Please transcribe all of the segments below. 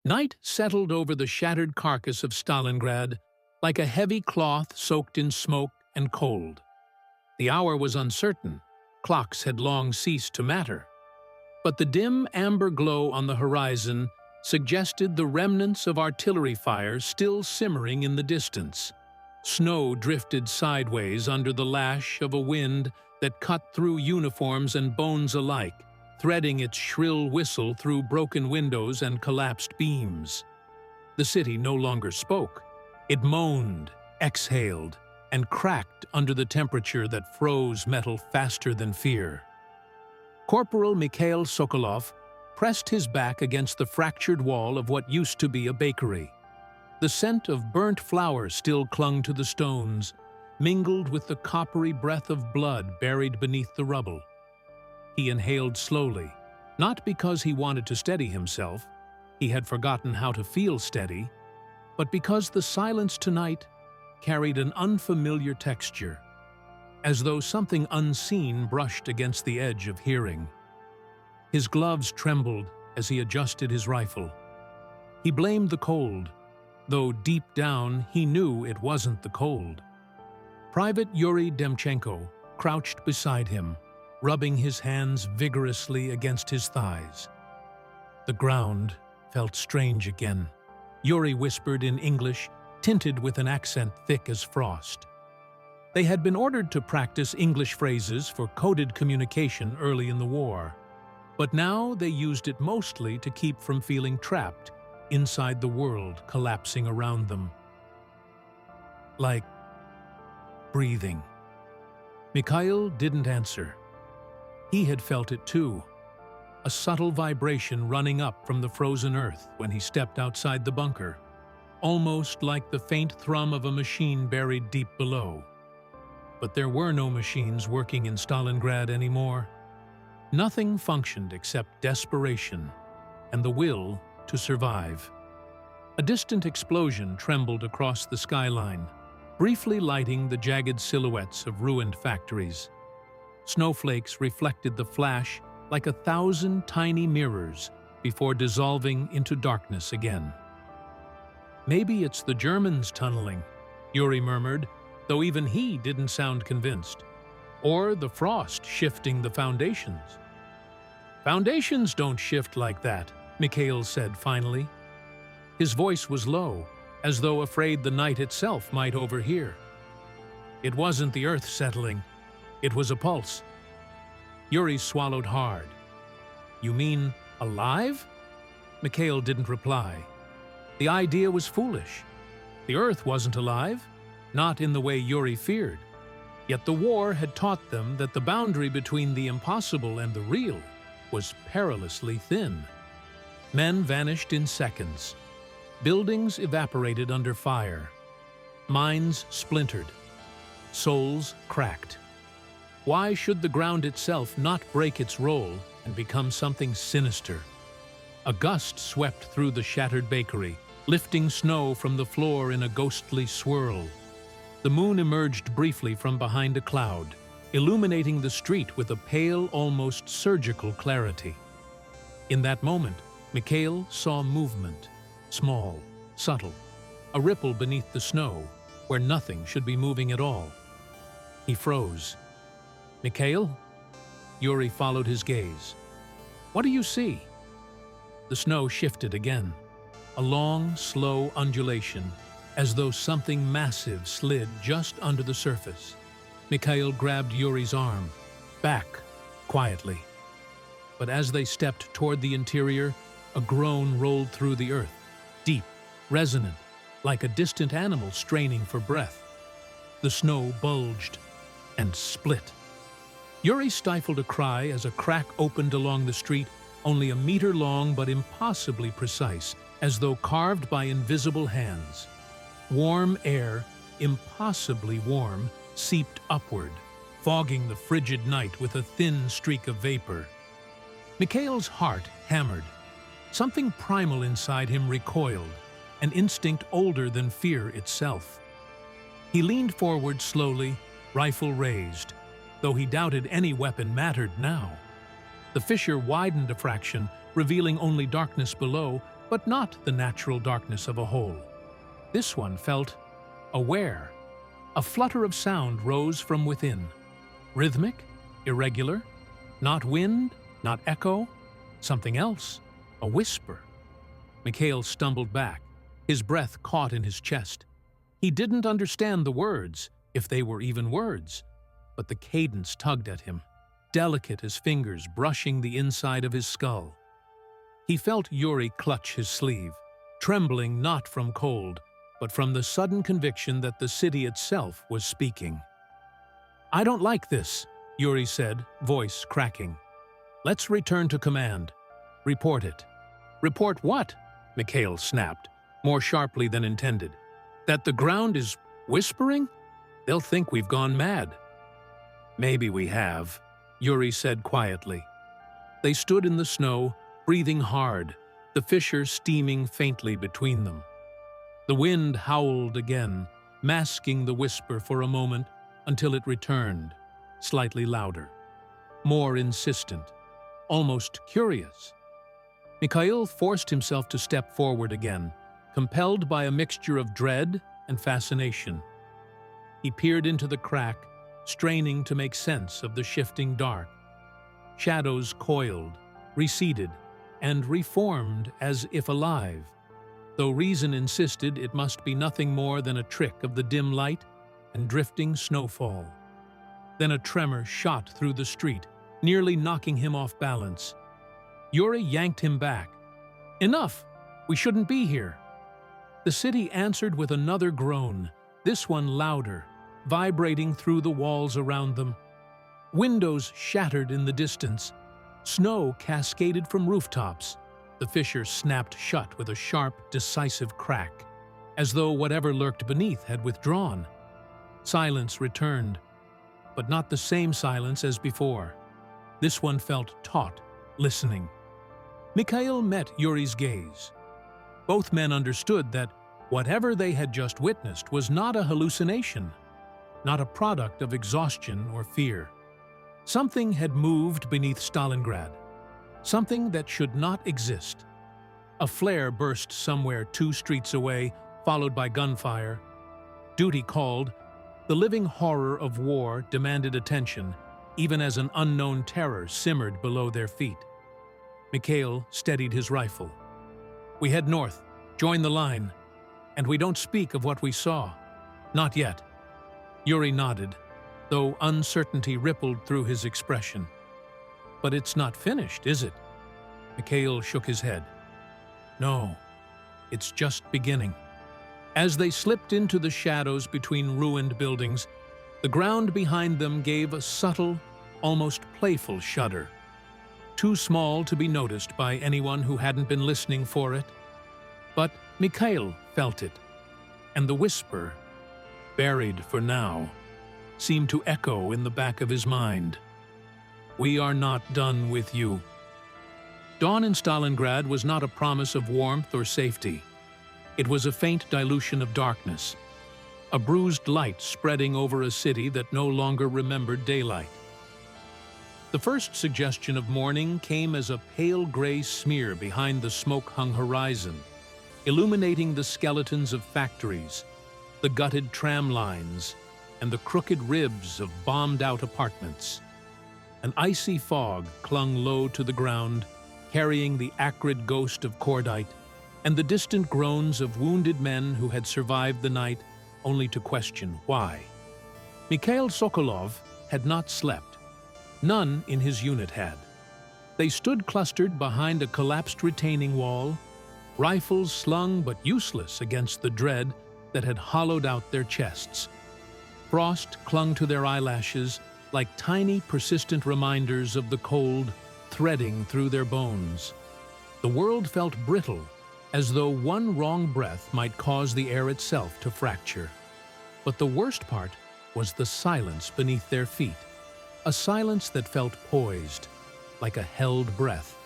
Night settled over the shattered carcass of Stalingrad like a heavy cloth soaked in smoke and cold. The hour was uncertain. Clocks had long ceased to matter. But the dim amber glow on the horizon suggested the remnants of artillery fire still simmering in the distance. Snow drifted sideways under the lash of a wind that cut through uniforms and bones alike, threading its shrill whistle through broken windows and collapsed beams. The city no longer spoke. It moaned, exhaled, and cracked under the temperature that froze metal faster than fear. Corporal Mikhail Sokolov pressed his back against the fractured wall of what used to be a bakery. The scent of burnt flour still clung to the stones, mingled with the coppery breath of blood buried beneath the rubble. He inhaled slowly, not because he wanted to steady himself, he had forgotten how to feel steady, but because the silence tonight carried an unfamiliar texture, as though something unseen brushed against the edge of hearing. His gloves trembled as he adjusted his rifle. He blamed the cold, though deep down he knew it wasn't the cold. Private Yuri Demchenko crouched beside him, rubbing his hands vigorously against his thighs. The ground felt strange again. Yuri whispered in English, tinted with an accent thick as frost. They had been ordered to practice English phrases for coded communication early in the war, but now they used it mostly to keep from feeling trapped inside the world collapsing around them. Like breathing. Mikhail didn't answer. He had felt it too, a subtle vibration running up from the frozen earth when he stepped outside the bunker, almost like the faint thrum of a machine buried deep below. But there were no machines working in Stalingrad anymore. Nothing functioned except desperation and the will to survive. A distant explosion trembled across the skyline, briefly lighting the jagged silhouettes of ruined factories. Snowflakes reflected the flash like 1,000 tiny mirrors before dissolving into darkness again. "Maybe it's the Germans tunneling," Yuri murmured, though even he didn't sound convinced. "Or the frost shifting the foundations." "Foundations don't shift like that," Mikhail said finally. His voice was low, as though afraid the night itself might overhear. "It wasn't the earth settling. It was a pulse." Yuri swallowed hard. "You mean alive?" Mikhail didn't reply. The idea was foolish. The earth wasn't alive, not in the way Yuri feared. Yet the war had taught them that the boundary between the impossible and the real was perilously thin. Men vanished in seconds. Buildings evaporated under fire. Minds splintered. Souls cracked. Why should the ground itself not break its role and become something sinister? A gust swept through the shattered bakery, lifting snow from the floor in a ghostly swirl. The moon emerged briefly from behind a cloud, illuminating the street with a pale, almost surgical clarity. In that moment, Mikhail saw movement, small, subtle, a ripple beneath the snow, where nothing should be moving at all. He froze. "Mikhail?" Yuri followed his gaze. "What do you see?" The snow shifted again, a long, slow undulation, as though something massive slid just under the surface. Mikhail grabbed Yuri's arm, back, quietly. But as they stepped toward the interior, a groan rolled through the earth, deep, resonant, like a distant animal straining for breath. The snow bulged and split. Yuri stifled a cry as a crack opened along the street, only a meter long but impossibly precise, as though carved by invisible hands. Warm air, impossibly warm, seeped upward, fogging the frigid night with a thin streak of vapor. Mikhail's heart hammered. Something primal inside him recoiled, an instinct older than fear itself. He leaned forward slowly, rifle raised, though he doubted any weapon mattered now. The fissure widened a fraction, revealing only darkness below, but not the natural darkness of a hole. This one felt aware. A flutter of sound rose from within. Rhythmic, irregular, not wind, not echo, something else, a whisper. Mikhail stumbled back, his breath caught in his chest. He didn't understand the words, if they were even words, but the cadence tugged at him, delicate as fingers brushing the inside of his skull. He felt Yuri clutch his sleeve, trembling not from cold, but from the sudden conviction that the city itself was speaking. "I don't like this," Yuri said, voice cracking. "Let's return to command. Report it." "Report what?" Mikhail snapped, more sharply than intended. "That the ground is whispering? They'll think we've gone mad." "Maybe we have," Yuri said quietly. They stood in the snow, breathing hard, the fissure steaming faintly between them. The wind howled again, masking the whisper for a moment until it returned, slightly louder, more insistent, almost curious. Mikhail forced himself to step forward again, compelled by a mixture of dread and fascination. He peered into the crack, straining to make sense of the shifting dark. Shadows coiled, receded, and reformed as if alive, though reason insisted it must be nothing more than a trick of the dim light and drifting snowfall. Then a tremor shot through the street, nearly knocking him off balance. Yuri yanked him back. "Enough! We shouldn't be here!" The city answered with another groan, this one louder, vibrating through the walls around them. Windows shattered in the distance. Snow cascaded from rooftops. The fissure snapped shut with a sharp, decisive crack, as though whatever lurked beneath had withdrawn. Silence returned, but not the same silence as before. This one felt taut, listening. Mikhail met Yuri's gaze. Both men understood that whatever they had just witnessed was not a hallucination, not a product of exhaustion or fear. Something had moved beneath Stalingrad, something that should not exist. A flare burst somewhere 2 streets away, followed by gunfire. Duty called. The living horror of war demanded attention, even as an unknown terror simmered below their feet. Mikhail steadied his rifle. "We head north, join the line, and we don't speak of what we saw. Not yet." Yuri nodded, though uncertainty rippled through his expression. "But it's not finished, is it?" Mikhail shook his head. "No, it's just beginning." As they slipped into the shadows between ruined buildings, the ground behind them gave a subtle, almost playful shudder. Too small to be noticed by anyone who hadn't been listening for it. But Mikhail felt it, and the whisper, buried for now, seemed to echo in the back of his mind. "We are not done with you." Dawn in Stalingrad was not a promise of warmth or safety. It was a faint dilution of darkness, a bruised light spreading over a city that no longer remembered daylight. The first suggestion of morning came as a pale gray smear behind the smoke-hung horizon, illuminating the skeletons of factories, the gutted tram lines, and the crooked ribs of bombed-out apartments. An icy fog clung low to the ground, carrying the acrid ghost of cordite and the distant groans of wounded men who had survived the night only to question why. Mikhail Sokolov had not slept. None in his unit had. They stood clustered behind a collapsed retaining wall, rifles slung but useless against the dread that had hollowed out their chests. Frost clung to their eyelashes like tiny, persistent reminders of the cold threading through their bones. The world felt brittle, as though one wrong breath might cause the air itself to fracture. But the worst part was the silence beneath their feet, a silence that felt poised, like a held breath.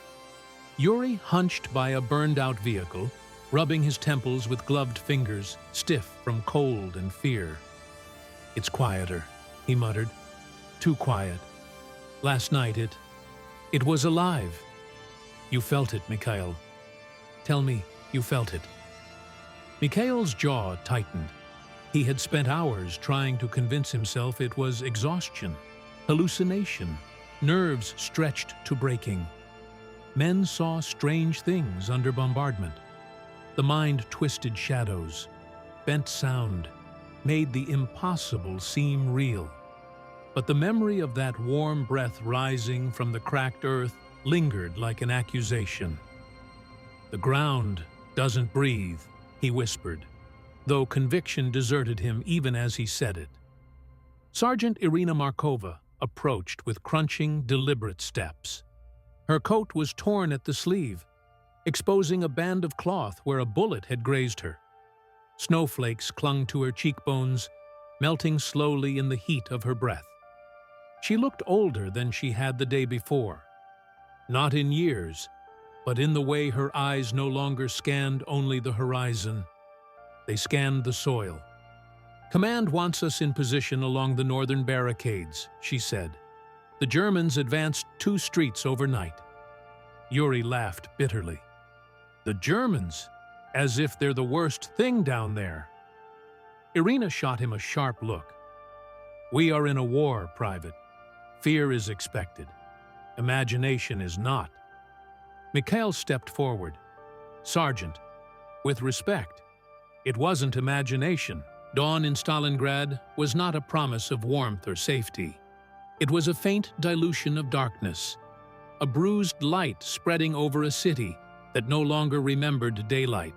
Yuri hunched by a burned-out vehicle, rubbing his temples with gloved fingers, stiff from cold and fear. "It's quieter," he muttered. "Too quiet. Last night it was alive." "You felt it, Mikhail. Tell me, You felt it. Mikhail's jaw tightened. He had spent hours trying to convince himself it was exhaustion, hallucination, nerves stretched to breaking. Men saw strange things under bombardment. The mind twisted shadows, bent sound, made the impossible seem real. But the memory of that warm breath rising from the cracked earth lingered like an accusation. "The ground doesn't breathe," he whispered, though conviction deserted him even as he said it. Sergeant Irina Markova approached with crunching, deliberate steps. Her coat was torn at the sleeve, exposing a band of cloth where a bullet had grazed her. Snowflakes clung to her cheekbones, melting slowly in the heat of her breath. She looked older than she had the day before. Not in years, but in the way her eyes no longer scanned only the horizon. They scanned the soil. "Command wants us in position along the northern barricades," she said. "The Germans advanced 2 streets overnight." Yuri laughed bitterly. "The Germans? As if they're the worst thing down there." Irina shot him a sharp look. "We are in a war, Private. Fear is expected. Imagination is not." Mikhail stepped forward. "Sergeant, with respect, it wasn't imagination. Dawn in Stalingrad was not a promise of warmth or safety. It was a faint dilution of darkness, a bruised light spreading over a city that no longer remembered daylight.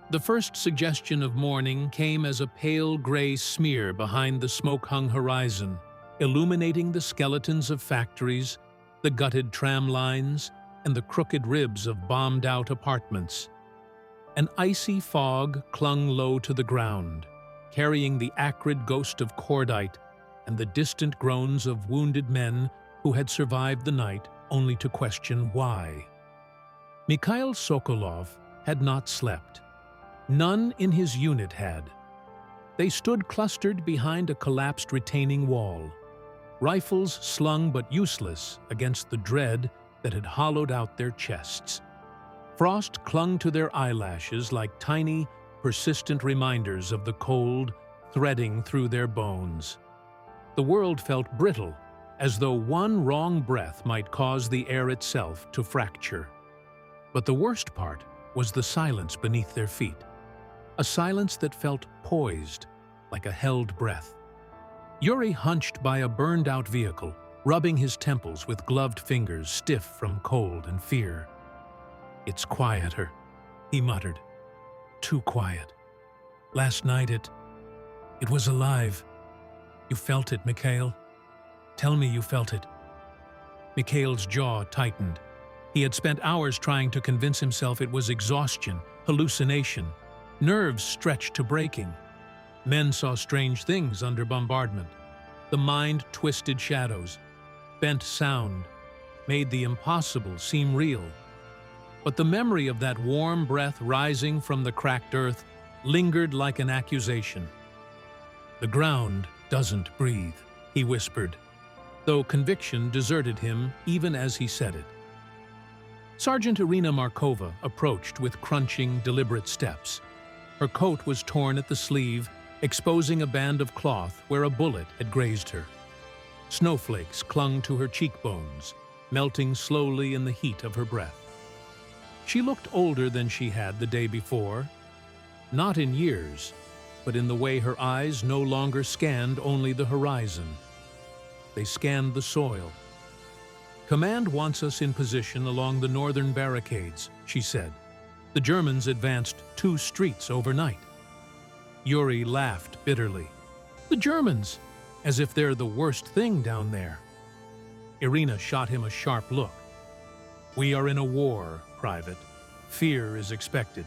The first suggestion of morning came as a pale gray smear behind the smoke-hung horizon, illuminating the skeletons of factories, the gutted tram lines, and the crooked ribs of bombed-out apartments. An icy fog clung low to the ground, carrying the acrid ghost of cordite and the distant groans of wounded men who had survived the night only to question why. Mikhail Sokolov had not slept. None in his unit had. They stood clustered behind a collapsed retaining wall, rifles slung but useless against the dread that had hollowed out their chests. Frost clung to their eyelashes like tiny, persistent reminders of the cold threading through their bones. The world felt brittle, as though one wrong breath might cause the air itself to fracture. But the worst part was the silence beneath their feet, a silence that felt poised, like a held breath. Yuri hunched by a burned-out vehicle, rubbing his temples with gloved fingers stiff from cold and fear. "It's quieter," he muttered. "Too quiet. Last night it was alive. You felt it, Mikhail. Tell me you felt it." Mikhail's jaw tightened. He had spent hours trying to convince himself it was exhaustion, hallucination, nerves stretched to breaking. Men saw strange things under bombardment. The mind twisted shadows, bent sound, made the impossible seem real. But the memory of that warm breath rising from the cracked earth lingered like an accusation. "The ground doesn't breathe," he whispered, though conviction deserted him even as he said it. Sergeant Irina Markova approached with crunching, deliberate steps. Her coat was torn at the sleeve, exposing a band of cloth where a bullet had grazed her. Snowflakes clung to her cheekbones, melting slowly in the heat of her breath. She looked older than she had the day before, not in years, but in the way her eyes no longer scanned only the horizon. They scanned the soil. "Command wants us in position along the northern barricades," she said. "The Germans advanced 2 streets overnight." Yuri laughed bitterly. "The Germans! As if they're the worst thing down there." Irina shot him a sharp look. "We are in a war, Private. Fear is expected.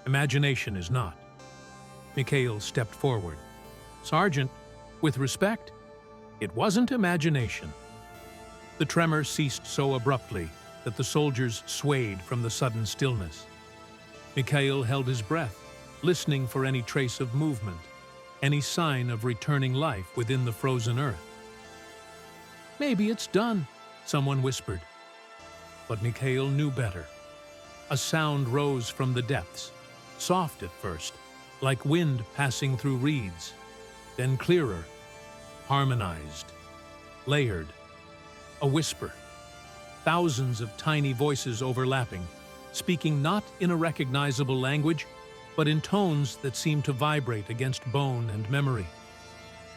Imagination is not." Mikhail stepped forward. "Sergeant, with respect, it wasn't imagination." The tremor ceased so abruptly that the soldiers swayed from the sudden stillness. Mikhail held his breath, listening for any trace of movement, any sign of returning life within the frozen earth. "Maybe it's done," someone whispered. But Mikhail knew better. a sound rose from the depths, soft at first, like wind passing through reeds, then clearer, harmonized, layered, a whisper, thousands of tiny voices overlapping, speaking not in a recognizable language, but in tones that seemed to vibrate against bone and memory.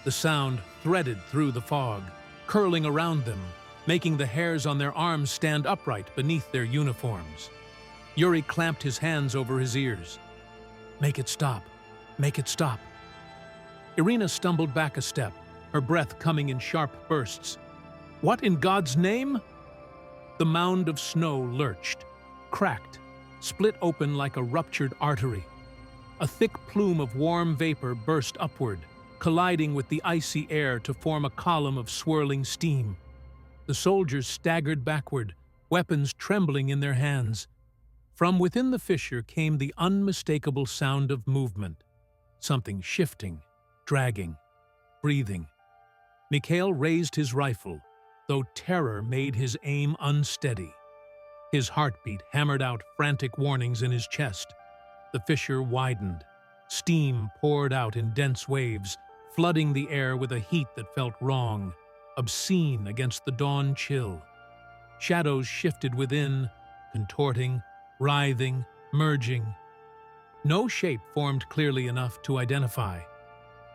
The sound threaded through the fog, curling around them, making the hairs on their arms stand upright beneath their uniforms. Yuri clamped his hands over his ears. "Make it stop! Make it stop!" Irina stumbled back a step, her breath coming in sharp bursts. "What in God's name?" The mound of snow lurched, cracked, split open like a ruptured artery. A thick plume of warm vapor burst upward, colliding with the icy air to form a column of swirling steam. The soldiers staggered backward, weapons trembling in their hands. From within the fissure came the unmistakable sound of movement, something shifting, dragging, breathing. Mikhail raised his rifle, though terror made his aim unsteady. His heartbeat hammered out frantic warnings in his chest. The fissure widened. Steam poured out in dense waves, flooding the air with a heat that felt wrong, obscene against the dawn chill. Shadows shifted within, contorting, writhing, merging. No shape formed clearly enough to identify.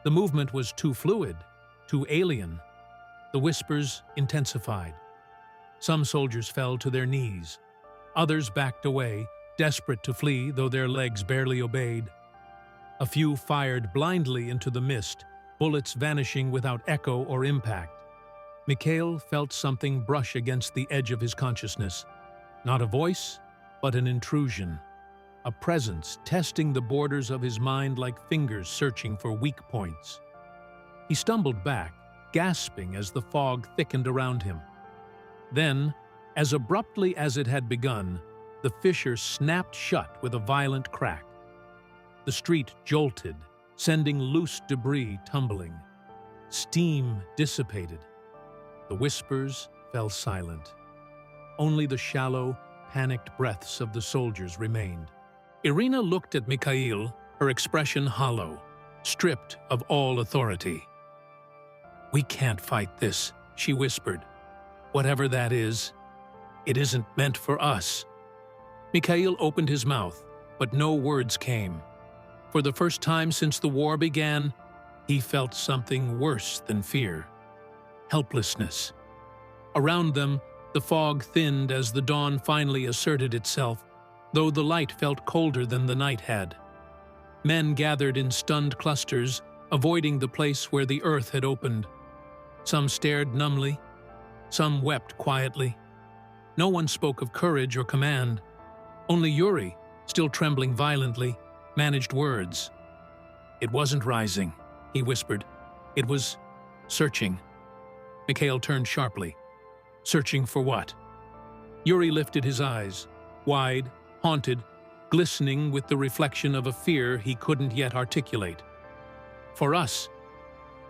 The movement was too fluid, too alien. The whispers intensified. Some soldiers fell to their knees. Others backed away, desperate to flee, though their legs barely obeyed. A few fired blindly into the mist, bullets vanishing without echo or impact. Mikhail felt something brush against the edge of his consciousness. Not a voice, but an intrusion. A presence testing the borders of his mind like fingers searching for weak points. He stumbled back, gasping as the fog thickened around him. Then, as abruptly as it had begun, the fissure snapped shut with a violent crack. The street jolted, sending loose debris tumbling. Steam dissipated. The whispers fell silent. Only the shallow, panicked breaths of the soldiers remained. Irina looked at Mikhail, her expression hollow, stripped of all authority. "We can't fight this," she whispered. "Whatever that is, it isn't meant for us." Mikhail opened his mouth, but no words came. For the first time since the war began, he felt something worse than fear. Helplessness. Around them, the fog thinned as the dawn finally asserted itself, though the light felt colder than the night had. Men gathered in stunned clusters, avoiding the place where the earth had opened. Some stared numbly, some wept quietly. No one spoke of courage or command. Only Yuri, still trembling violently, managed words. "It wasn't rising," he whispered. "It was searching." Mikhail turned sharply. "Searching for what?" Yuri lifted his eyes, wide, haunted, glistening with the reflection of a fear he couldn't yet articulate. "For us."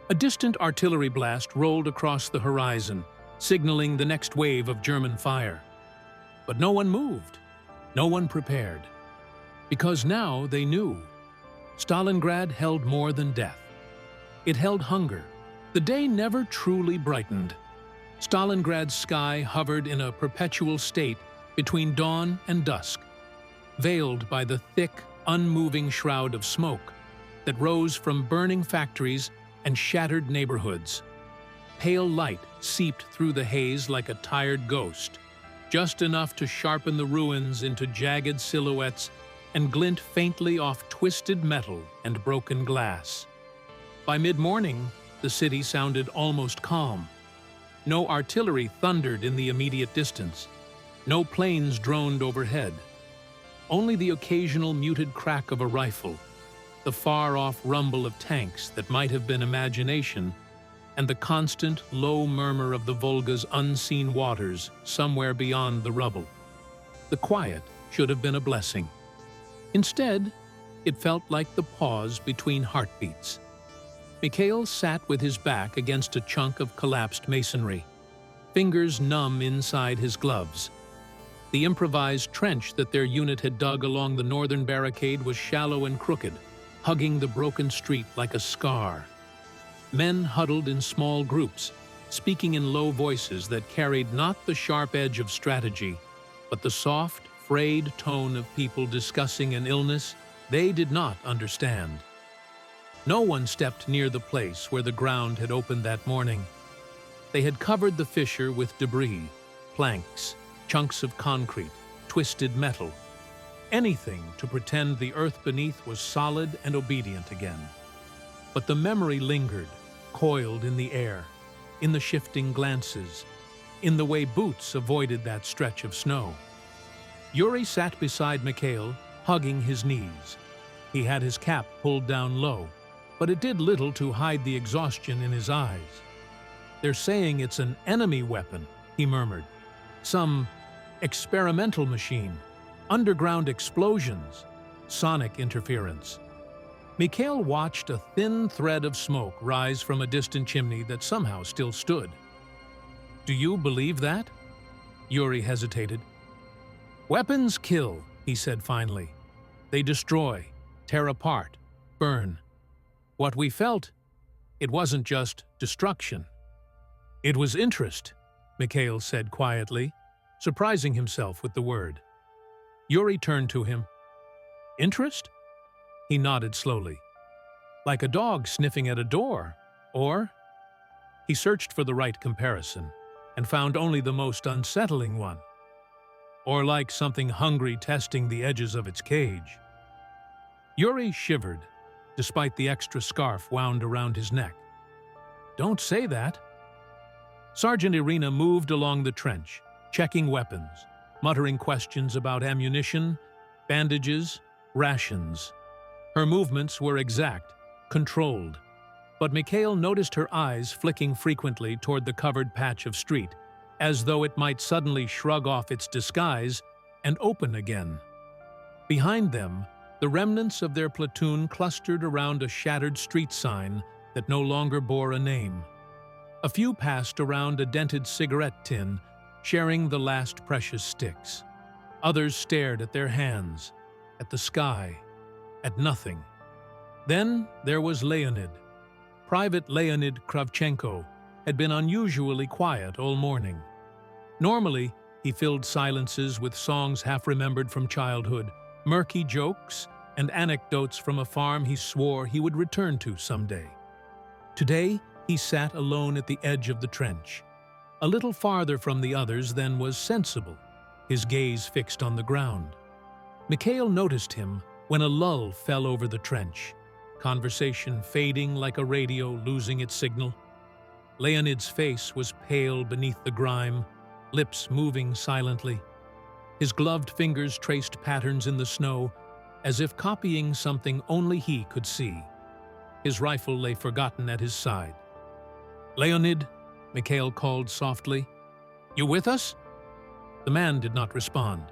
A distant artillery blast rolled across the horizon, signaling the next wave of German fire. But no one moved, no one prepared. Because now they knew. Stalingrad held more than death. It held hunger. The day never truly brightened. Stalingrad's sky hovered in a perpetual state between dawn and dusk, veiled by the thick, unmoving shroud of smoke that rose from burning factories and shattered neighborhoods. Pale light seeped through the haze like a tired ghost, just enough to sharpen the ruins into jagged silhouettes and glint faintly off twisted metal and broken glass. By mid-morning, the city sounded almost calm. No artillery thundered in the immediate distance. No planes droned overhead. Only the occasional muted crack of a rifle, the far-off rumble of tanks that might have been imagination, and the constant, low murmur of the Volga's unseen waters somewhere beyond the rubble. The quiet should have been a blessing. Instead, it felt like the pause between heartbeats. Mikhail sat with his back against a chunk of collapsed masonry, fingers numb inside his gloves. The improvised trench that their unit had dug along the northern barricade was shallow and crooked, hugging the broken street like a scar. Men huddled in small groups, speaking in low voices that carried not the sharp edge of strategy, but the soft, frayed tone of people discussing an illness they did not understand. No one stepped near the place where the ground had opened that morning. They had covered the fissure with debris, planks, chunks of concrete, twisted metal, anything to pretend the earth beneath was solid and obedient again. But the memory lingered, coiled in the air, in the shifting glances, in the way boots avoided that stretch of snow. Yuri sat beside Mikhail, hugging his knees. He had his cap pulled down low, but it did little to hide the exhaustion in his eyes. "They're saying it's an enemy weapon," he murmured. "Some experimental machine, underground explosions, sonic interference." Mikhail watched a thin thread of smoke rise from a distant chimney that somehow still stood. "Do you believe that?" Yuri hesitated. "Weapons kill," he said finally. "They destroy, tear apart, burn. What we felt, it wasn't just destruction. It was interest," Mikhail said quietly, surprising himself with the word. Yuri turned to him. "Interest?" He nodded slowly. "Like a dog sniffing at a door, or—" He searched for the right comparison and found only the most unsettling one. "Or like something hungry testing the edges of its cage." Yuri shivered, despite the extra scarf wound around his neck. "Don't say that." Sergeant Irina moved along the trench, checking weapons, muttering questions about ammunition, bandages, rations. Her movements were exact, controlled, but Mikhail noticed her eyes flicking frequently toward the covered patch of street, as though it might suddenly shrug off its disguise and open again. Behind them, the remnants of their platoon clustered around a shattered street sign that no longer bore a name. A few passed around a dented cigarette tin, sharing the last precious sticks. Others stared at their hands, at the sky, at nothing. Then there was Leonid. Private Leonid Kravchenko had been unusually quiet all morning. Normally, he filled silences with songs half-remembered from childhood, murky jokes, and anecdotes from a farm he swore he would return to someday. Today, he sat alone at the edge of the trench, a little farther from the others than was sensible, his gaze fixed on the ground. Mikhail noticed him when a lull fell over the trench, conversation fading like a radio losing its signal. Leonid's face was pale beneath the grime, lips moving silently. His gloved fingers traced patterns in the snow, as if copying something only he could see. His rifle lay forgotten at his side. "Leonid," Mikhail called softly, "you with us?" The man did not respond.